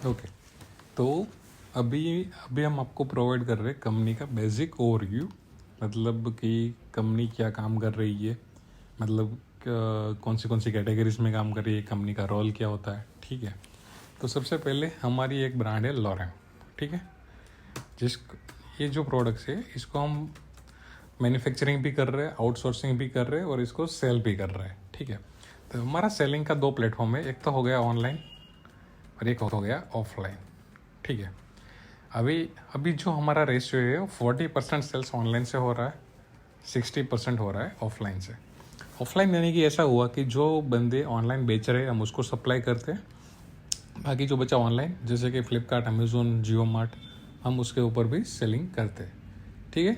Okay, तो अभी अभी हम आपको प्रोवाइड कर रहे हैं कंपनी का बेसिक ओवरव्यू, मतलब कि कंपनी क्या काम कर रही है, मतलब कौन सी कैटेगरीज में काम कर रही है, कंपनी का रोल क्या होता है। ठीक है, तो सबसे पहले हमारी एक ब्रांड है लॉरेम। ठीक है, जिस ये जो प्रोडक्ट्स है इसको हम मैन्युफैक्चरिंग भी कर रहे हैं, आउटसोर्सिंग भी कर रहे हैं और इसको सेल भी कर रहे हैं। ठीक है, तो हमारा सेलिंग का दो प्लेटफॉर्म है, एक तो हो गया ऑनलाइन और एक हो गया ऑफलाइन। ठीक है, अभी अभी जो हमारा रेशियो है वो 40% सेल्स ऑनलाइन से हो रहा है, 60% हो रहा है ऑफलाइन से। ऑफलाइन यानी कि ऐसा हुआ कि जो बंदे ऑनलाइन बेच रहे हैं हम उसको सप्लाई करते हैं, बाकी जो बचा ऑनलाइन जैसे कि फ्लिपकार्ट, अमेज़ोन, जियो मार्ट, हम उसके ऊपर भी सेलिंग करते हैं। ठीक है,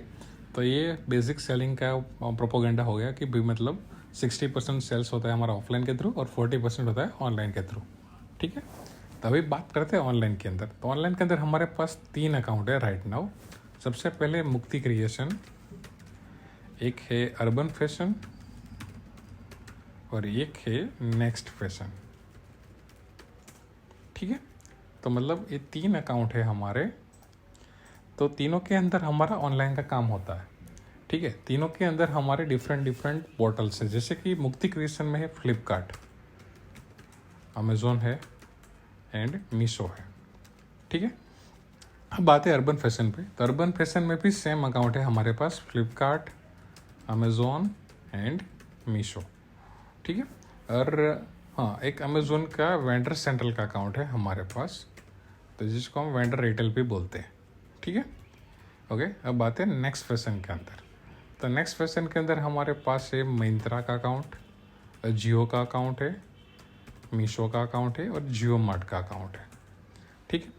तो ये बेसिक सेलिंग का प्रोपोगेंडा हो गया कि भी मतलब 60% सेल्स होता है हमारा ऑफलाइन के थ्रू और 40% होता है ऑनलाइन के थ्रू। ठीक है, तो अभी बात करते हैं ऑनलाइन के अंदर। तो ऑनलाइन के अंदर हमारे पास 3 अकाउंट है राइट नाउ। सबसे पहले मुक्ति क्रिएशन, एक है अर्बन फैशन और एक है नेक्स्ट फैशन। ठीक है, तो मतलब ये 3 अकाउंट है हमारे, तो तीनों के अंदर हमारा ऑनलाइन का काम होता है। ठीक है, तीनों के अंदर हमारे डिफरेंट पोर्टल्स है, जैसे कि मुक्ति क्रिएशन में है फ्लिपकार्ट, अमेज़ोन है एंड मीशो है। ठीक है, अब बात है अर्बन फैशन पे। तो अर्बन फैशन में भी सेम अकाउंट है हमारे पास, फ्लिपकार्ट, अमेज़ोन एंड मीशो। ठीक है, और हाँ, एक अमेज़ोन का वेंडर सेंट्रल का अकाउंट है हमारे पास, तो जिसको हम वेंडर रिटेल भी बोलते हैं। ठीक है, ओके, अब बात है नेक्स्ट फैशन के अंदर। तो नेक्स्ट फैशन के अंदर हमारे पास है मिंत्रा का अकाउंट, जियो का अकाउंट है, मीशो का अकाउंट है और जियो मार्ट का अकाउंट है। ठीक है,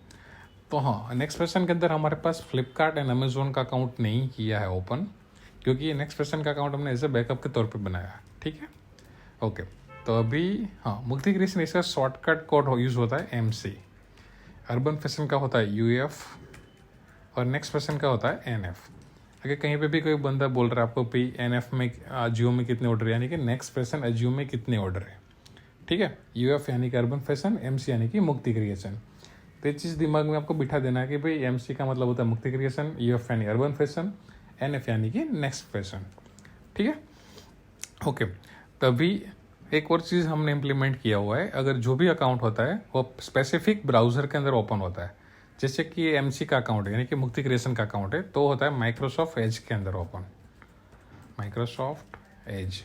तो हाँ, नेक्स्ट फैशन के अंदर हमारे पास फ्लिपकार्ट एंड अमेज़ोन का अकाउंट नहीं किया है ओपन, क्योंकि ये नेक्स्ट फैशन का अकाउंट हमने एज ए बैकअप के तौर पे बनाया है। ठीक है, ओके, तो अभी हाँ, मुक्ति क्रिएशन इसका शॉर्टकट कोड यूज़ होता है MC, अर्बन फैशन का होता है UF और नेक्स्ट फैशन का होता है NF। अगर कहीं पे भी कोई बंदा बोल रहा है आपको भी NF में जियो में कितने ऑर्डर, यानी कि नेक्स्ट फैशन अजियो में कितने ऑर्डर है। ठीक है, UF यानी कि अर्बन फैशन, MC यानी कि मुक्ति क्रिएशन। तो ये चीज़ दिमाग में आपको बिठा देना है कि भाई MC का मतलब होता है मुक्ति क्रिएशन, UF यानी अर्बन फैशन, NF यानी कि नेक्स्ट फैशन। ठीक है, ओके, तभी एक और चीज़ हमने इम्प्लीमेंट किया हुआ है, अगर जो भी अकाउंट होता है वो स्पेसिफिक ब्राउज़र के अंदर ओपन होता है। जैसे कि MC का अकाउंट है यानी कि मुक्ति क्रिएशन का अकाउंट है, तो होता है माइक्रोसॉफ्ट एज के अंदर ओपन, माइक्रोसॉफ्ट एज।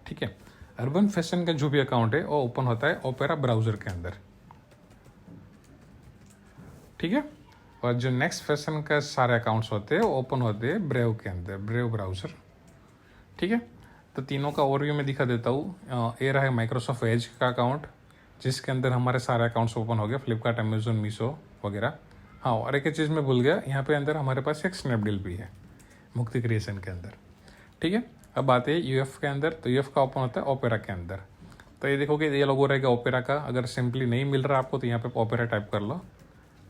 ठीक है, अर्बन फैशन का जो भी अकाउंट है वो ओपन होता है ओपेरा ब्राउज़र के अंदर। ठीक है, और जो नेक्स्ट फैशन का सारे अकाउंट्स होते हैं वो ओपन होते हैं ब्रेव के अंदर, ब्रेव ब्राउज़र। ठीक है, तो तीनों का ओवरव्यू में दिखा देता हूँ। ये रहा है माइक्रोसॉफ्ट एज का अकाउंट, जिसके अंदर हमारे सारे अकाउंट्स ओपन हो गए, फ्लिपकार्ट, अमेज़ोन, मीशो वगैरह। हाँ, और एक चीज़ मैं भूल गया, यहाँ पे अंदर हमारे पास एक स्नैपडील भी है मुक्ति क्रिएशन के अंदर। ठीक है, अब बात है UF के अंदर। तो UF का ओपन होता है ओपेरा के अंदर। तो ये देखोगे ये लोगो रहेगा ओपेरा का। अगर सिंपली नहीं मिल रहा आपको तो यहाँ पे ओपेरा टाइप कर लो,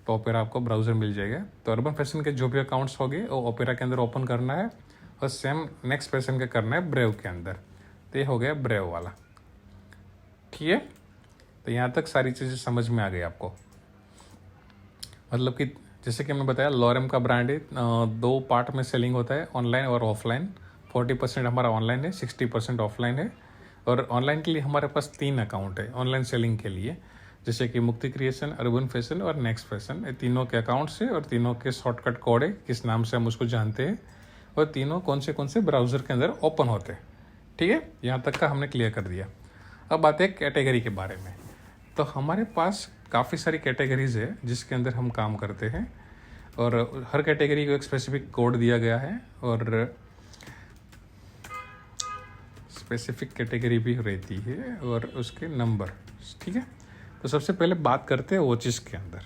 तो ओपेरा आपको ब्राउज़र मिल जाएगा। तो अर्बन फैशन के जो भी अकाउंट्स होंगे वो ओपेरा के अंदर ओपन करना है, और सेम नेक्स्ट फैशन का करना है ब्रेव के अंदर। तो ये हो गया ब्रेव वाला। ठीक है, तो यहाँ तक सारी चीज़ें समझ में आ गई आपको। मतलब कि जैसे कि मैंने बताया लॉरेम का ब्रांड है, 2 पार्ट में सेलिंग होता है, ऑनलाइन और ऑफलाइन। 40% हमारा ऑनलाइन है, 60% ऑफलाइन है। और ऑनलाइन के लिए हमारे पास 3 अकाउंट है ऑनलाइन सेलिंग के लिए, जैसे कि मुक्ति क्रिएशन, अर्बन फैशन और नेक्स्ट फैशन। ये तीनों के अकाउंट्स है और तीनों के शॉर्टकट कोड है, किस नाम से हम उसको जानते हैं, और तीनों कौन से ब्राउज़र के अंदर ओपन होते हैं। ठीक है, यहाँ तक का हमने क्लियर कर दिया। अब बात है कैटेगरी के बारे में। तो हमारे पास काफ़ी सारी कैटेगरीज है जिसके अंदर हम काम करते हैं, और हर कैटेगरी को एक स्पेसिफिक कोड दिया गया है, और स्पेसिफिक कैटेगरी भी रहती है और उसके नंबर। ठीक है, तो सबसे पहले बात करते हैं वॉचेस के अंदर।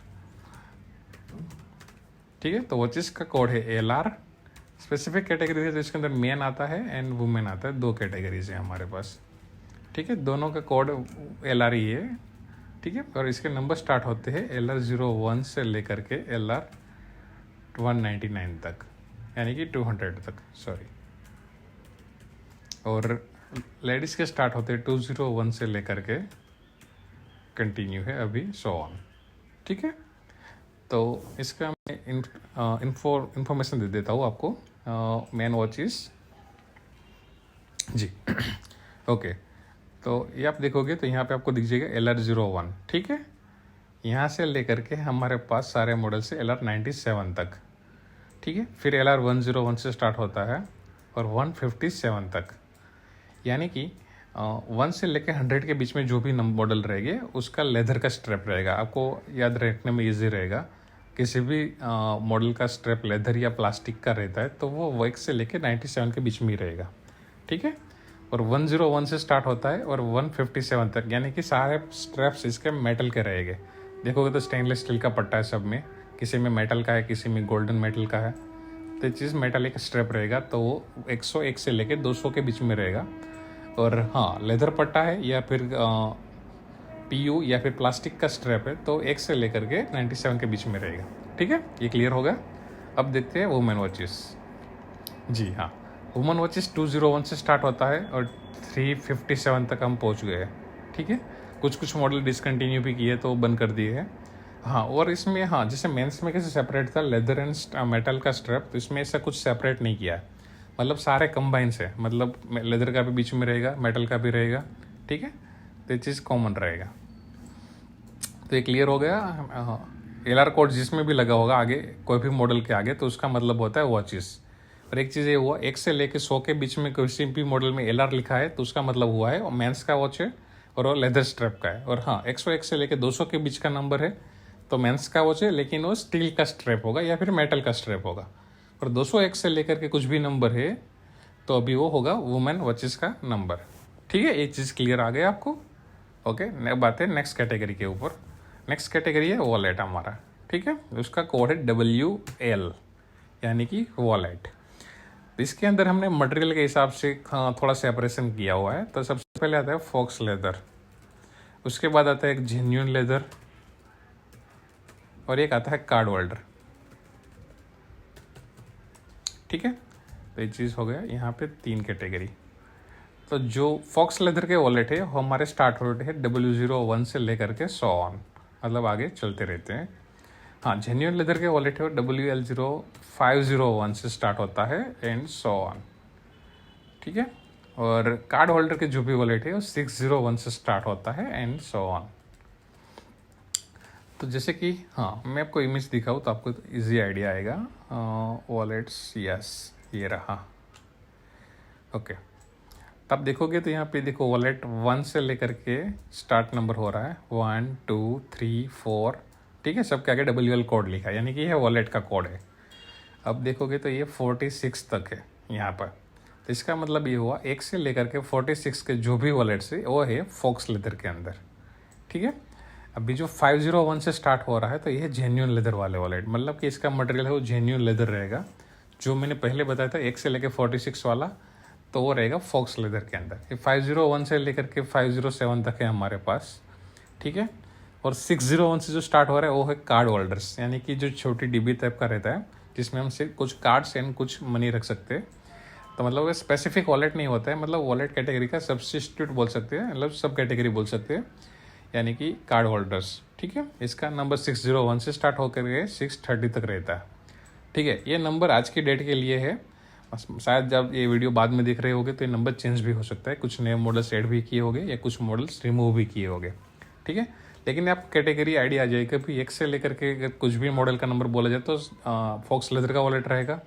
ठीक है, तो वॉचेस का कोड है LR। स्पेसिफिक कैटेगरी है तो इसके अंदर मेन आता है एंड वुमेन आता है, 2 कैटेगरीज है हमारे पास। ठीक है, दोनों का कोड LR ही है। ठीक है, और इसके नंबर स्टार्ट होते हैं LR01 से लेकर के LR199 तक, यानी कि 200 तक, सॉरी। और लेडीज़ के स्टार्ट होते हैं 201 से लेकर के कंटिन्यू है अभी सो ऑन। ठीक है, तो इसका मैं इंफॉर्मेशन दे देता हूँ आपको। मैन वॉचेस जी ओके, तो ये आप देखोगे तो यहाँ पे आपको दिख जाएगा LR01, ठीक है। यहाँ से लेकर के हमारे पास सारे मॉडल से LR97 तक, ठीक है। फिर LR101 से स्टार्ट होता है और 157 तक, यानी कि 1 से लेकर 100 के बीच में जो भी मॉडल रहेंगे उसका लेदर का स्ट्रैप रहेगा। आपको याद रखने में इजी रहेगा, किसी भी मॉडल का स्ट्रैप लेदर या प्लास्टिक का रहता है तो वो 1 से लेकर 97 के बीच में ही रहेगा, ठीक है। और 101 से स्टार्ट होता है और 157 तक, यानी कि सारे स्ट्रैप्स इसके मेटल के रहेंगे। देखोगे तो स्टेनलेस स्टील का पट्टा है सब में, किसी में मेटल का है, किसी में गोल्डन मेटल का है, तो ये चीज़ मेटालिक स्ट्रैप रहेगा, तो वो 101 से लेकर 200 के बीच में रहेगा। और हाँ, लेदर पट्टा है या फिर PU या फिर प्लास्टिक का स्ट्रैप है तो 1 से लेकर के 97 के बीच में रहेगा, ठीक है। ये क्लियर होगा। अब देखते हैं वुमेन वॉचेस। जी हाँ, वुमेन वॉचेस 201 से स्टार्ट होता है और 357 तक हम पहुंच गए हैं, ठीक है। कुछ मॉडल डिसकंटिन्यू भी किए तो बंद कर दिए हैं। हाँ, और इसमें हाँ, जैसे मेंस में कैसे सेपरेट था लेदर एंड मेटल का स्ट्रैप, तो इसमें ऐसा कुछ सेपरेट नहीं किया है, मतलब सारे कंबाइन से, मतलब लेदर का भी बीच में रहेगा, मेटल का भी रहेगा, ठीक है। तो ये चीज़ कॉमन रहेगा। तो ये क्लियर हो गया। LR कोड जिसमें भी लगा होगा आगे, कोई भी मॉडल के आगे, तो उसका मतलब होता है वॉचेस। और एक चीज़ ये हुआ, 1 से लेकर 100 के बीच में किसी भी मॉडल में LR लिखा है तो उसका मतलब हुआ है मेंस का वॉच है और वो लेदर स्ट्रैप का है। और हाँ, 101 से लेकर 200 के बीच का नंबर है तो मेंस का वॉच है, लेकिन वो स्टील का स्ट्रैप होगा या फिर मेटल का स्ट्रैप होगा। और 201 से लेकर के कुछ भी नंबर है तो अभी वो होगा वुमेन वॉचेस का नंबर, ठीक है। ये चीज़ क्लियर आ गया आपको। ओके, बात है नेक्स्ट कैटेगरी के ऊपर। नेक्स्ट कैटेगरी है वॉलेट हमारा, ठीक है। उसका कोड है WL, यानी कि वॉलेट। इसके अंदर हमने मटेरियल के हिसाब से थोड़ा सेपरेशन किया हुआ है। तो सबसे पहले आता है फॉक्स लेदर, उसके बाद आता है एक जेन्युइन लेदर और एक आता है कार्ड होल्डर, ठीक है। तो ये चीज़ हो गया यहाँ पे 3 कैटेगरी। तो जो फॉक्स लेदर के वॉलेट है वो हमारे स्टार्ट होते हैं W01 से लेकर के 100 ऑन, मतलब आगे चलते रहते हैं। हाँ, जेन्युइन लेदर के वॉलेट है वो WL0501 से स्टार्ट होता है एंड 100 ऑन, ठीक है। और कार्ड होल्डर के जो भी वॉलेट है वो 601 से स्टार्ट होता है एंड 100 ऑन। तो जैसे कि हाँ, मैं आपको इमेज दिखाऊँ तो आपको इजी आइडिया आएगा। वॉलेट्स, यस, ये रहा। ओके, तब देखोगे तो यहाँ पे देखो वॉलेट 1 से लेकर के स्टार्ट नंबर हो रहा है 1 2 3 4, ठीक है। सबके आगे WL कोड लिखा है, यानी कि यह वॉलेट का कोड है। अब देखोगे तो ये 46 तक है यहाँ पर, तो इसका मतलब ये हुआ 1 से लेकर के 46 के जो भी वॉलेट्स है वो है फॉक्स लेदर के अंदर, ठीक है। अभी जो 501 से स्टार्ट हो रहा है तो ये जेन्युइन लेदर वाले वॉलेट, मतलब कि इसका मटेरियल है वो जेन्युइन लेदर रहेगा। जो मैंने पहले बताया था 1 से लेकर 46 वाला, तो वो रहेगा फॉक्स लेदर के अंदर। ये 501 से लेकर के 507 तक है हमारे पास, ठीक है। और 601 से जो स्टार्ट हो रहा है वो है कार्ड होल्डर्स, यानी कि जो छोटी डिब्बी टाइप का रहता है जिसमें हम सिर्फ कुछ कार्ड्स एंड कुछ मनी रख सकते हैं। तो मतलब वो स्पेसिफिक वॉलेट नहीं होता है, मतलब वॉलेट कैटेगरी का सब्सिट्यूट बोल सकते हैं, मतलब सब कैटेगरी बोल सकते हैं, यानी कि कार्ड होल्डर्स, ठीक है। इसका नंबर 601 से स्टार्ट होकर के 630 तक रहता है, ठीक है। ये नंबर आज की डेट के लिए है, शायद जब ये वीडियो बाद में देख रहे होगे तो ये नंबर चेंज भी हो सकता है, कुछ नए मॉडल्स ऐड भी किए होंगे या कुछ मॉडल्स रिमूव भी किए होंगे, ठीक है। लेकिन आप कैटेगरी आइडिया आ जाएगी, कभी 1 से लेकर के अगर कुछ भी मॉडल का नंबर बोला जाए तो फॉक्स लेदर का वॉलेट रहेगा।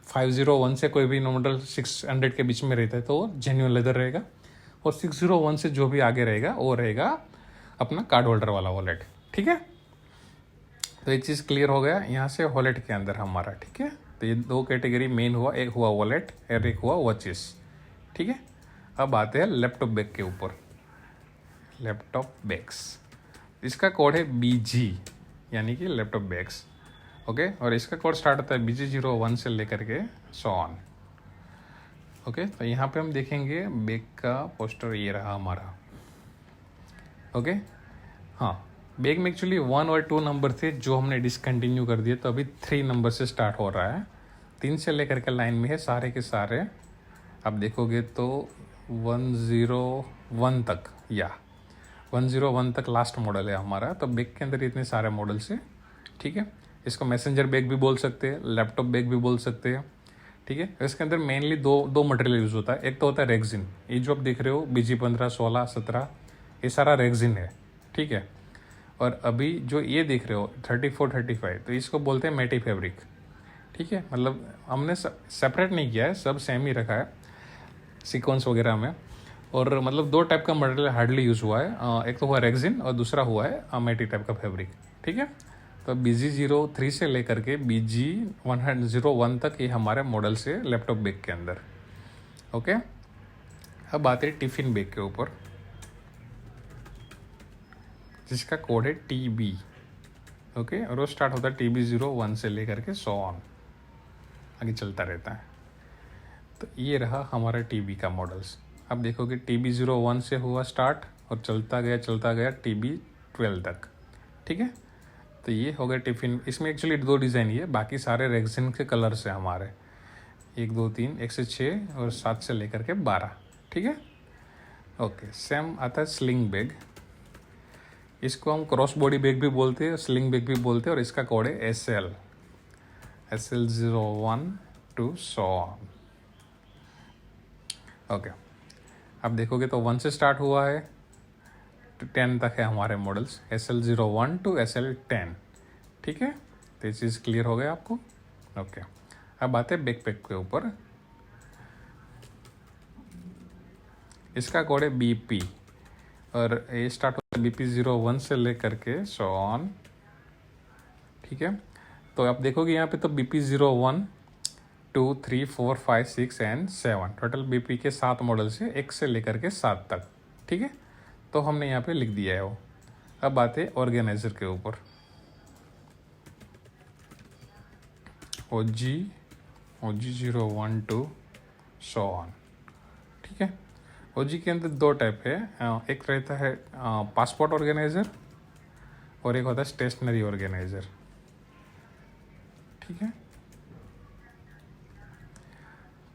501 से कोई भी मॉडल 600 के बीच में रहता है तो वो जेन्युइन लेदर रहेगा। और 601 से जो भी आगे रहेगा वो रहेगा अपना कार्ड होल्डर वाला वॉलेट, ठीक है। तो ये चीज़ क्लियर हो गया यहाँ से वॉलेट के अंदर हमारा, ठीक है। तो ये 2 कैटेगरी मेन हुआ, एक हुआ वॉलेट और एक हुआ वॉचेस, ठीक है। अब आते हैं लैपटॉप बैग के ऊपर। लैपटॉप बैग्स, इसका कोड है BG, यानी कि लैपटॉप बैग्स, ओके। और इसका कोड स्टार्ट होता है BG01 से लेकर के 100 ऑन, ओके। तो यहाँ पे हम देखेंगे बैग का पोस्टर, ये रहा हमारा, ओके। हाँ, बैग में एक्चुअली 1 और 2 नंबर थे जो हमने डिसकंटिन्यू कर दिए, तो अभी 3 नंबर से स्टार्ट हो रहा है। 3 से लेकर के लाइन में है सारे के सारे। आप देखोगे तो 101 तक, या 101 तक लास्ट मॉडल है हमारा। तो बैग के अंदर इतने सारे मॉडल्स हैं, ठीक है। इसको मैसेंजर बैग भी बोल सकते हैं, लैपटॉप बैग भी बोल सकते हैं, ठीक है। इसके अंदर मेनली दो मटेरियल यूज़ होता है। एक तो होता है रेक्सिन, ये जो आप देख रहे हो BG15, 16, 17, ये सारा रेक्सिन है, ठीक है। और अभी जो ये देख रहे हो 34, 35, तो इसको बोलते हैं मैटी फैब्रिक, ठीक है। मतलब हमने सेपरेट नहीं किया है, सब सेम ही रखा है सीक्वेंस वगैरह में। और मतलब दो टाइप का मटेरियल हार्डली यूज़ हुआ है, एक तो हुआ रेक्सिन और दूसरा हुआ है मैटी टाइप का फैब्रिक, ठीक है। तो BG03 से लेकर के BG101 तक ये हमारे मॉडल से लैपटॉप बैग के अंदर, ओके। अब बात है टिफ़िन बैग के ऊपर, जिसका कोड है TB, ओके। और वो स्टार्ट होता है TB01 से लेकर के 100 ऑन आगे चलता रहता है। तो ये रहा हमारा TB का मॉडल्स। अब देखोगे TB01 से हुआ स्टार्ट और चलता गया TB12 तक, ठीक है। तो ये हो गया टिफ़िन। इसमें एक्चुअली 2 डिज़ाइन ही है, बाकी सारे रेक्सिन के कलर्स हैं हमारे, 1, 2, 3, 1 से 6 और 7 से लेकर के 12, ठीक है, ओके। सेम आता है स्लिंग बैग, इसको हम क्रॉस बॉडी बैग भी बोलते हैं, स्लिंग बैग भी बोलते हैं। और इसका कोड है SL01 to 100 ओके। अब देखोगे तो 1 से स्टार्ट हुआ है तो 10 तक है हमारे मॉडल्स, SL01 to SL10, ठीक है। तो ये चीज़ क्लियर हो गया आपको, ओके। अब आते हैं बैकपैक के ऊपर, इसका कोड है BP और ये स्टार्ट होता है BP01 से लेकर के 100 ऑन, ठीक है। तो आप देखोगे यहाँ पे तो BP01, 2, 3, 4, 5, 6 एंड 7, टोटल BP के 7 मॉडल्स है, 1 से लेकर के 7 तक, ठीक है। तो हमने यहाँ पे लिख दिया है वो। अब आते हैं ऑर्गेनाइजर के ऊपर, OG01 to 100 ऑन, ठीक है। OG के अंदर 2 टाइप है, एक रहता है पासपोर्ट ऑर्गेनाइजर और एक होता है स्टेशनरी ऑर्गेनाइजर, ठीक है।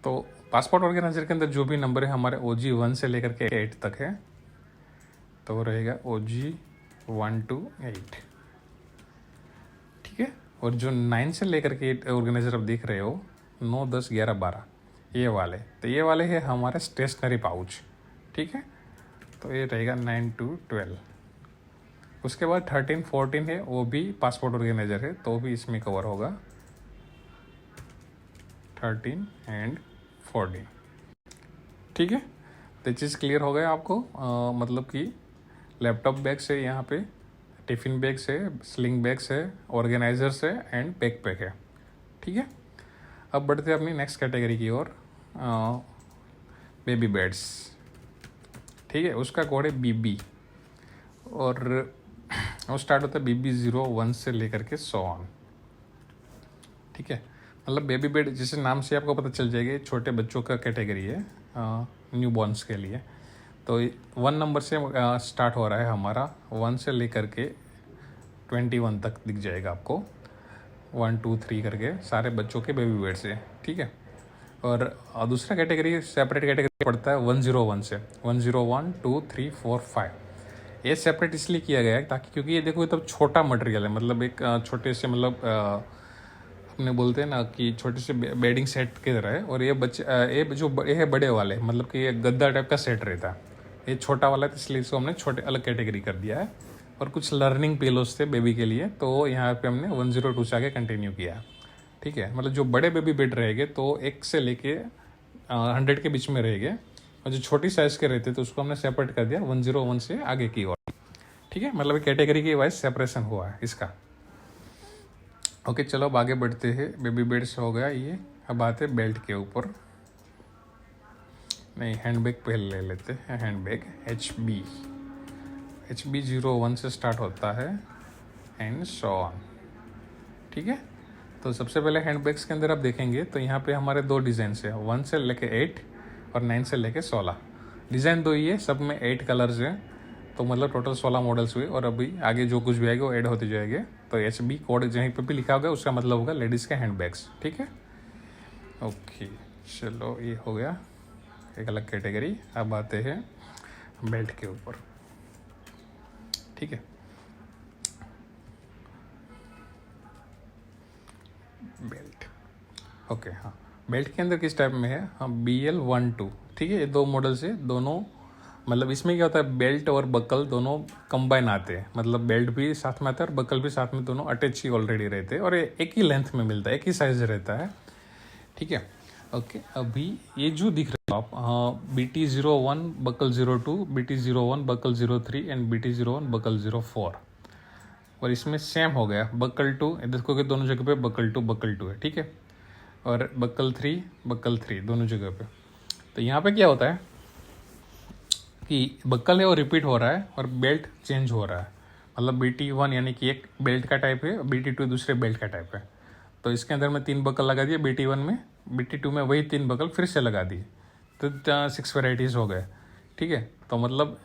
तो पासपोर्ट ऑर्गेनाइजर के अंदर जो भी नंबर है हमारे OG1 से लेकर के 8 तक है, तो वो रहेगा OG1 to 8, ठीक है। और जो 9 से लेकर के 8 ऑर्गेनाइजर आप देख रहे हो, 9, 10, 11, 12, ये वाले, तो ये वाले है हमारे स्टेशनरी पाउच, ठीक है। तो ये रहेगा 9 to 12। उसके बाद 13, 14 है, वो भी पासपोर्ट ऑर्गेनाइजर है, तो वो भी इसमें कवर होगा, 13 एंड 14, ठीक है। तो ये चीज़ क्लियर हो गया आपको, मतलब कि लैपटॉप बैग से, यहाँ पे टिफ़िन बैग से, स्लिंग बैग से, ऑर्गेनाइजर से एंड बैकपैक है, ठीक है। अब बढ़ते हैं अपनी नेक्स्ट कैटेगरी की ओर, बेबी बेड्स, ठीक है। उसका कोड है BB और वो स्टार्ट होता है BB01 से लेकर के 100 ऑन, ठीक है। मतलब बेबी बेड जैसे नाम से आपको पता चल जाएगा, छोटे बच्चों का कैटेगरी है, न्यू बॉर्न्स के लिए। तो 1 नंबर से स्टार्ट हो रहा है हमारा, 1 से लेकर के 21 तक दिख जाएगा आपको, 1, 2, 3 करके सारे बच्चों के बेबी बेड से, ठीक है। और दूसरा कैटेगरी सेपरेट कैटेगरी पड़ता है 101 से, 101, 2, 3, 4, 5। ये सेपरेट इसलिए किया गया है ताकि, क्योंकि ये देखो ये तब छोटा मटेरियल है, मतलब एक छोटे से, मतलब अपने बोलते हैं ना कि छोटे से बेडिंग सेट की तरह है। और ये बच्चे ये है बड़े वाले, मतलब कि ये गद्दा टाइप का सेट रहता है, ये छोटा वाला है, तो इसलिए इसको हमने छोटे अलग कैटेगरी कर दिया है। और कुछ लर्निंग पिलोस थे बेबी के लिए, तो यहाँ पे हमने 102 से आगे कंटिन्यू किया, ठीक है। मतलब जो बड़े बेबी बेड रहेंगे तो 1 से लेके 100 के बीच में रहेंगे, और जो छोटी साइज़ के रहते तो उसको हमने सेपरेट कर दिया 101 से आगे की ओर, ठीक है। मतलब कैटेगरी के वाइज सेपरेशन हुआ है इसका, ओके। चलो अब आगे बढ़ते हैं, बेबी बेड्स हो गया ये। अब आते हैं बेल्ट के ऊपर, नहीं हैंडबैग पहले ले लेते हैं। हैंडबैग HB01 से स्टार्ट होता है एंड 100 ऑन, ठीक है। तो सबसे पहले हैंडबैग्स के अंदर आप देखेंगे तो यहाँ पे हमारे 2 डिज़ाइन है, 1 से लेके 8 और 9 से लेके 16। डिज़ाइन 2 ही है, सब में 8 कलर्स हैं, तो मतलब टोटल 16 मॉडल्स हुए। और अभी आगे जो कुछ भी आएगा वो ऐड होते जाएंगे। तो HB कोड जहीं पे भी लिखा होगा उसका मतलब होगा लेडीज़ के हैंडबैग्स, ठीक है, ओके। चलो ये हो गया एक अलग कैटेगरी। अब आते हैं बेल्ट के ऊपर, ठीक है। बेल्ट, ओके, हाँ, बेल्ट के अंदर किस टाइप में है, हाँ, BL12, ठीक है। ये दो मॉडल्स है, दोनों मतलब इसमें क्या होता है, बेल्ट और बकल दोनों कंबाइन आते हैं, मतलब बेल्ट भी साथ में आता है और बकल भी साथ में, दोनों अटैच ही ऑलरेडी रहते हैं और ये एक ही लेंथ में मिलता है, एक ही साइज रहता है, ठीक है। ओके, अभी ये जो दिख रहा है आप, हाँ, BT01 buckle 02, BT01 buckle 03 and BT01 buckle 04, और इसमें सेम हो गया बकल 2, देखोगे दोनों जगह पे बकल 2 है, ठीक है, और बकल 3 दोनों जगह पे। तो यहाँ पे क्या होता है कि बकल है वो रिपीट हो रहा है और बेल्ट चेंज हो रहा है, मतलब BT1 यानी कि एक बेल्ट का टाइप है, BT2 दूसरे बेल्ट का टाइप है। तो इसके अंदर मैं 3 बकल लगा दिए BT1 में, BT2 में वही 3 बकल फिर से लगा दिए, तो 6 वेराइटीज़ हो गए, ठीक है। तो मतलब,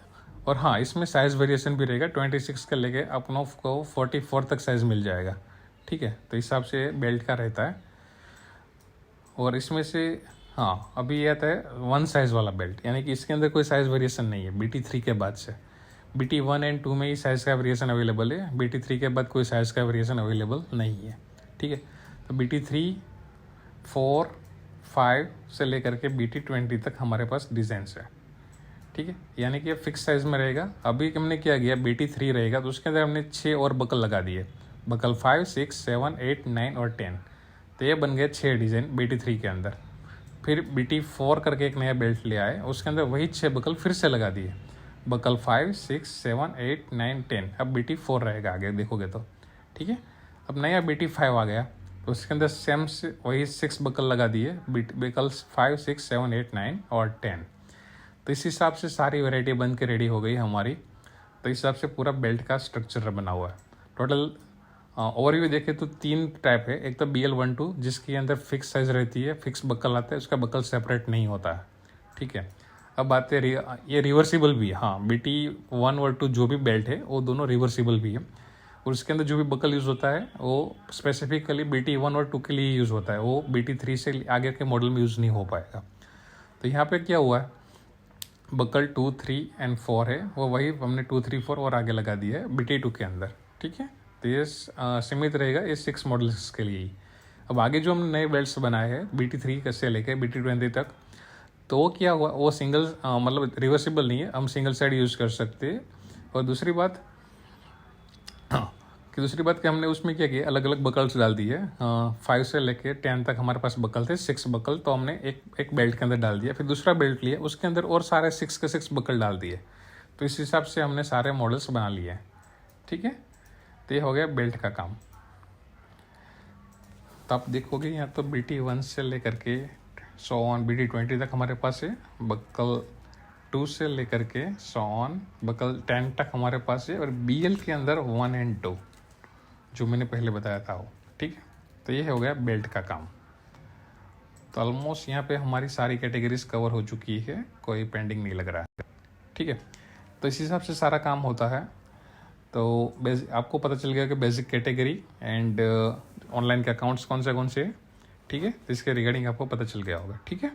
और हाँ, इसमें साइज़ वेरिएशन भी रहेगा, 26 का लेके अपनों को 44 तक साइज़ मिल जाएगा, ठीक है। तो इस हिसाब से बेल्ट का रहता है। और इसमें से, हाँ, अभी ये आता है 1 साइज़ वाला बेल्ट, यानी कि इसके अंदर कोई साइज़ वेरिएशन नहीं है BT3 के बाद से। BT1 एंड 2 में ही साइज़ का वेरिएशन अवेलेबल है, BT3 के बाद कोई साइज़ का वेरिएशन अवेलेबल नहीं है, ठीक है। तो BT3, 4, 5 से लेकर के BT20 तक हमारे पास डिज़ाइंस है, ठीक है, यानी कि फिक्स साइज़ में रहेगा। अभी हमने क्या किया, BT3 रहेगा तो उसके अंदर हमने 6 और बकल लगा दिए, बकल 5, 6, 7, 8, 9 और 10, तो ये बन गए 6 डिज़ाइन BT3 के अंदर। फिर BT4 करके एक नया बेल्ट ले आए, उसके अंदर वही 6 बकल फिर से लगा दिए, बकल 5, 6, 7, 8, 9, 10। अब BT4 रहेगा आगे देखोगे तो, ठीक है। अब नया BT5 आ गया, तो उसके अंदर सेम से वही 6 बकल लगा दिए, बकल 5, 6, 7, 8, 9 और 10। तो इस हिसाब से सारी वैरायटी बन के रेडी हो गई हमारी। तो इस हिसाब से पूरा बेल्ट का स्ट्रक्चर बना हुआ है। टोटल ओवरव्यू देखें तो 3 टाइप है, एक तो BL12 जिसके अंदर फिक्स साइज रहती है, फिक्स बकल आता है, उसका बकल सेपरेट नहीं होता है, ठीक है। अब बात है ये रिवर्सिबल भी है, हाँ, BT1 और 2 जो भी बेल्ट है वो दोनों रिवर्सिबल भी है, और उसके अंदर जो भी बकल यूज़ होता है वो स्पेसिफिकली BT1 और 2 के लिए यूज़ होता है, वो BT3 से आगे के मॉडल में यूज़ नहीं हो पाएगा। तो यहाँ पे क्या हुआ है, बकल 2, 3 एंड 4 है, वो वही हमने 2, 3, 4 और आगे लगा दिया है BT2 के अंदर, ठीक है। तो ये सीमित रहेगा ये 6 मॉडल्स के लिए ही। अब आगे जो हमने नए बेल्ट्स बनाए हैं BT3 से लेकर BT20 तक, तो वो क्या हुआ, वो सिंगल मतलब रिवर्सिबल नहीं है, हम सिंगल साइड यूज़ कर सकते हैं। और दूसरी बात, हाँ, कि दूसरी बात कि हमने उसमें क्या किया, अलग अलग बकल्स डाल दिए। 5 से लेके 10 तक हमारे पास बकल थे, 6 बकल, तो हमने एक बेल्ट के अंदर डाल दिया, फिर दूसरा बेल्ट लिया, उसके अंदर और सारे 6 के 6 बकल डाल दिए। तो इस हिसाब से हमने सारे मॉडल्स बना लिए, ठीक है। तो ये हो गया बेल्ट का काम। तो आप देखोगे यहाँ तो BT1 से लेकर के ऑन BT20 तक हमारे पास है, बकल 2 से लेकर के ऑन बकल 10 तक हमारे पास है, और BL के अंदर 1 एंड 2 जो मैंने पहले बताया था वो, ठीक है। तो ये हो गया बेल्ट का काम। तो ऑलमोस्ट यहाँ पे हमारी सारी कैटेगरीज कवर हो चुकी है, कोई पेंडिंग नहीं लग रहा है, ठीक है। तो इस हिसाब से सारा काम होता है। तो आपको पता चल गया कि बेसिक कैटेगरी एंड ऑनलाइन के अकाउंट्स कौन से हैं, ठीक है। तो इसके रिगार्डिंग आपको पता चल गया होगा, ठीक है।